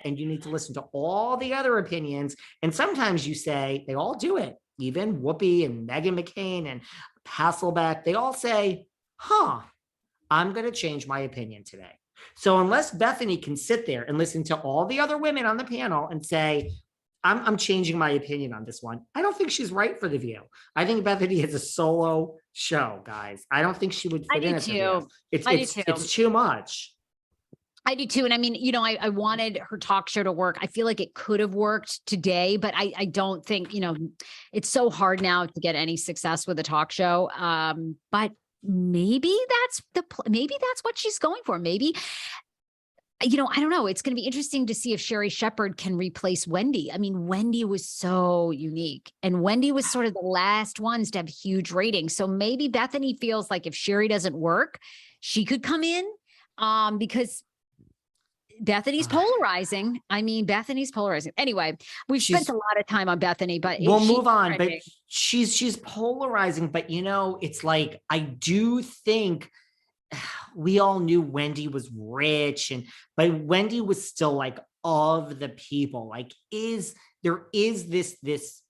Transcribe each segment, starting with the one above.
and you need to listen to all the other opinions. And sometimes you say, they all do it, even Whoopi and Meghan McCain and Hasselbeck, they all say, I'm going to change my opinion today. So unless Bethany can sit there and listen to all the other women on the panel and say, I'm changing my opinion on this one, I don't think she's right for The View. I think Bethany is a solo show, guys. I don't think she would fit in at The View. It's too much. I do too. And I mean, you know, I wanted her talk show to work. I feel like it could have worked today, but I don't think, you know, it's so hard now to get any success with a talk show. But maybe that's what she's going for. Maybe, you know, I don't know. It's going to be interesting to see if Sherri Shepherd can replace Wendy. I mean, Wendy was so unique, and Wendy was sort of the last ones to have huge ratings. So maybe Bethany feels like if Sherri doesn't work, she could come in, because Bethany's polarizing. I mean, Bethany's polarizing. Anyway, we've spent a lot of time on Bethany, but we'll move on. But she's polarizing. But you know, it's like, I do think we all knew Wendy was rich, but Wendy was still like of the people. Like, there is this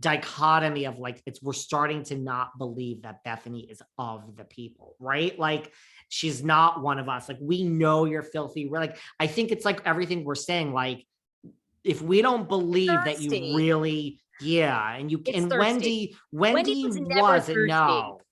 dichotomy of like, we're starting to not believe that Bethany is of the people, right? Like, she's not one of us. Like, we know you're filthy. We're like, I think it's like everything we're saying, like, if we don't believe that you really, and Wendy wasn't,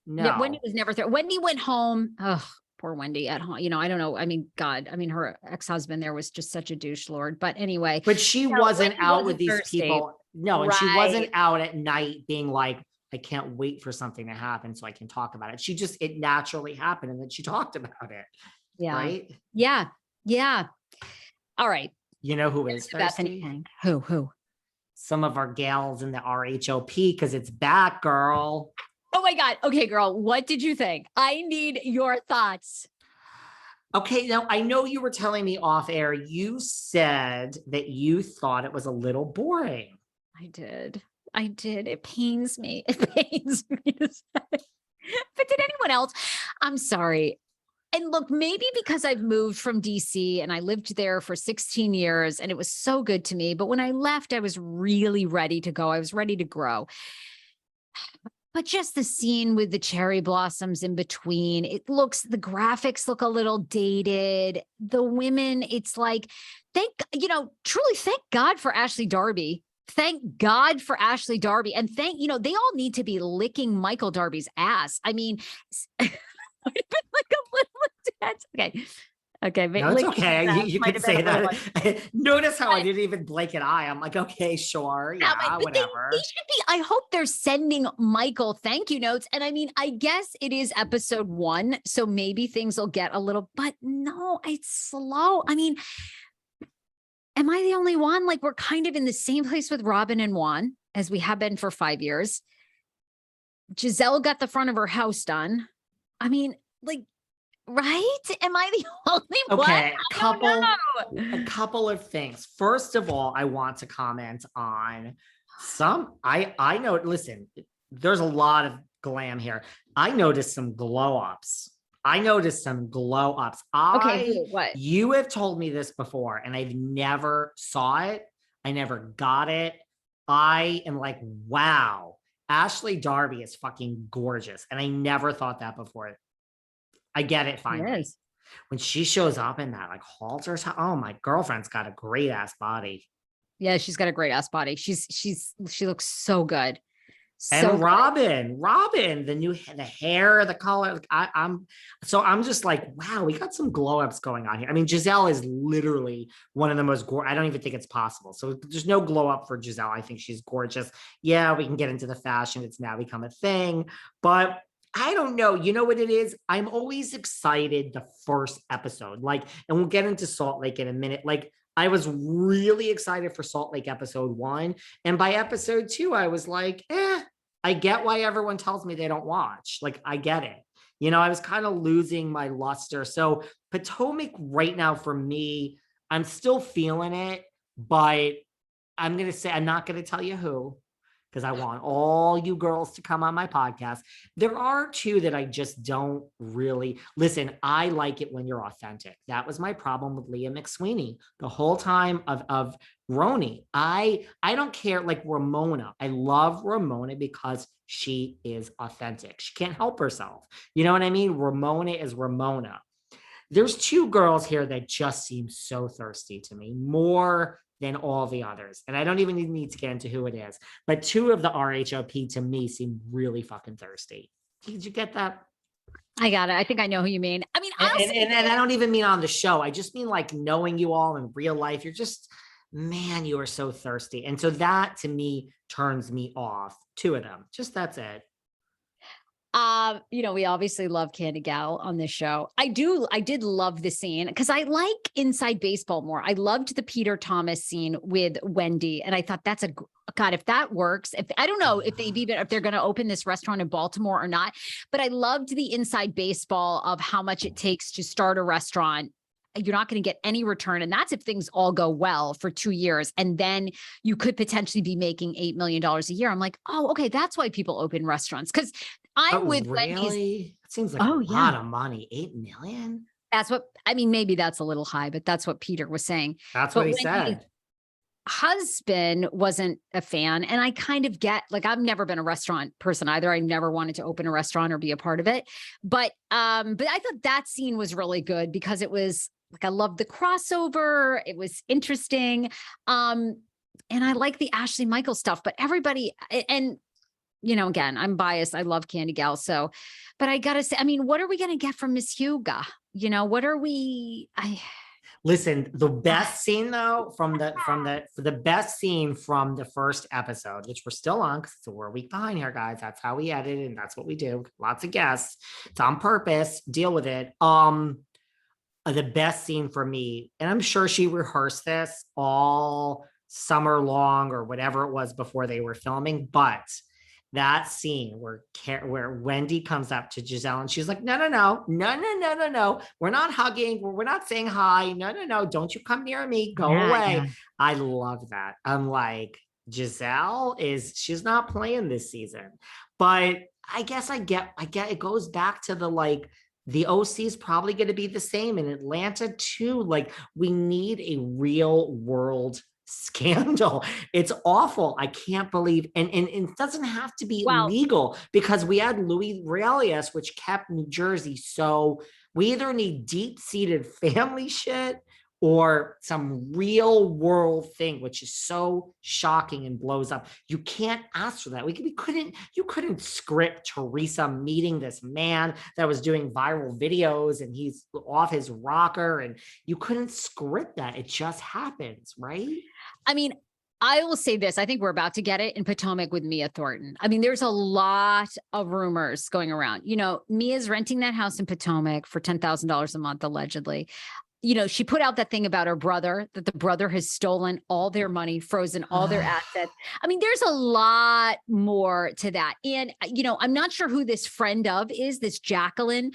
no. Wendy was never thirsty. Wendy went home. Oh, poor Wendy at home. You know, I don't know. I mean, God, I mean, her ex-husband there was just such a douche lord. But anyway. But she wasn't out with these people. No, and she wasn't out at night being like, I can't wait for something to happen so I can talk about it. It naturally happened, and then she talked about it. Yeah. Right? Yeah. Yeah. All right. You know who is thirsty? Who? Some of our gals in the RHOP, because it's back, girl. Oh my God. Okay, girl. What did you think? I need your thoughts. Okay. Now, I know you were telling me off air, you said that you thought it was a little boring. I did. It pains me. It pains me to say. But did anyone else? I'm sorry. And look, maybe because I've moved from DC and I lived there for 16 years and it was so good to me. But when I left, I was really ready to go. I was ready to grow. But just the scene with the cherry blossoms in between, the graphics look a little dated. The women, it's like, truly thank God for Ashley Darby. Thank God for Ashley Darby. And they all need to be licking Michael Darby's ass. I mean, like a little intense. Okay. No, it's okay. You can say that. Notice how I didn't even blink an eye. I'm like, okay, sure. Yeah, whatever. They should be. I hope they're sending Michael thank you notes. And I mean, I guess it is episode 1. So maybe things will get a little, but no, it's slow. I mean, am I the only one? Like, we're kind of in the same place with Robin and Juan as we have been for 5 years. Giselle got the front of her house done. I mean, like, right? Am I the only one? Okay, a couple of things. First of all, I want to comment on I know, listen, there's a lot of glam here. I noticed some glow-ups. Okay, what? You have told me this before, and I've never saw it. I never got it. I am like, wow, Ashley Darby is fucking gorgeous. And I never thought that before. I get it finally. When she shows up in that like halter, oh, my girlfriend's got a great ass body. Yeah, she's got a great ass body. She looks so good. And Robin, the hair, the color. I'm just like, wow, we got some glow ups going on here. I mean, Giselle is literally one of the most I don't even think it's possible. So there's no glow up for Giselle. I think she's gorgeous. Yeah, we can get into the fashion. It's now become a thing, but I don't know. You know what it is? I'm always excited the first episode, and we'll get into Salt Lake in a minute. Like, I was really excited for Salt Lake episode 1. And by episode 2, I was like, I get why everyone tells me they don't watch. Like, I get it. I was kind of losing my luster. So Potomac right now for me, I'm still feeling it, but I'm not going to tell you who, because I want all you girls to come on my podcast. There are two that I just don't really listen. I like it when you're authentic. That was my problem with Leah McSweeney the whole time of Roni. I don't care, like Ramona. I love Ramona because she is authentic. She can't help herself. You know what I mean? Ramona is Ramona. There's two girls here that just seem so thirsty to me, more than all the others. And I don't even need to get into who it is, but two of the RHOP to me seem really fucking thirsty. Did you get that? I got it. I think I know who you mean. I mean, And I don't even mean on the show. I just mean like knowing you all in real life. You're just, man, you are so thirsty. And so that to me turns me off. Two of them. Just that's it. We obviously love Candy Gal on this show. I did love the scene because I like Inside Baseball more. I loved the Peter Thomas scene with Wendy, and I thought that's God, if that works, if I don't know if they're going to open this restaurant in Baltimore or not, but I loved the Inside Baseball of how much it takes to start a restaurant. You're not going to get any return. And that's if things all go well for 2 years. And then you could potentially be making $8 million a year. I'm like, oh, okay. That's why people open restaurants. Cause I'm with really? Wendy's. It seems like a lot of money. 8 million. That's what, I mean, maybe that's a little high, but that's what Peter was saying. That's what he said. Husband wasn't a fan. And I kind of get, like, I've never been a restaurant person either. I never wanted to open a restaurant or be a part of it. But I thought that scene was really good because it was like, I loved the crossover. It was interesting. And I like the Ashley Michael stuff, but everybody, and again, I'm biased. I love Candy Gal. So, but I gotta say, I mean, what are we going to get from Miss Huga? What are we, Listen, the best scene though, the best scene from the first episode, which we're still on because we're a week behind here, guys. That's how we edit and that's what we do. Lots of guests. It's on purpose. Deal with it. The best scene for me, and I'm sure she rehearsed this all summer long or whatever it was before they were filming, but that scene where Wendy comes up to Giselle and she's like, no, we're not hugging, we're not saying hi, no, don't you come near me, go away. Yeah. I love that. I'm like, Giselle she's not playing this season, but I guess I get it goes back to the OC is probably going to be the same in Atlanta too. Like, we need a real world scandal. It's awful. I can't believe, and it doesn't have to be legal because we had Louis Realius, which kept New Jersey. So we either need deep-seated family shit or some real world thing, which is so shocking and blows up. You can't ask for that. You couldn't script Teresa meeting this man that was doing viral videos and he's off his rocker, and you couldn't script that. It just happens, right? I mean, I will say this. I think we're about to get it in Potomac with Mia Thornton. I mean, there's a lot of rumors going around. Mia's renting that house in Potomac for $10,000 a month, allegedly. She put out that thing about her brother, that the brother has stolen all their money, frozen all their assets. I mean, there's a lot more to that. And, I'm not sure who this friend of is, this Jacqueline,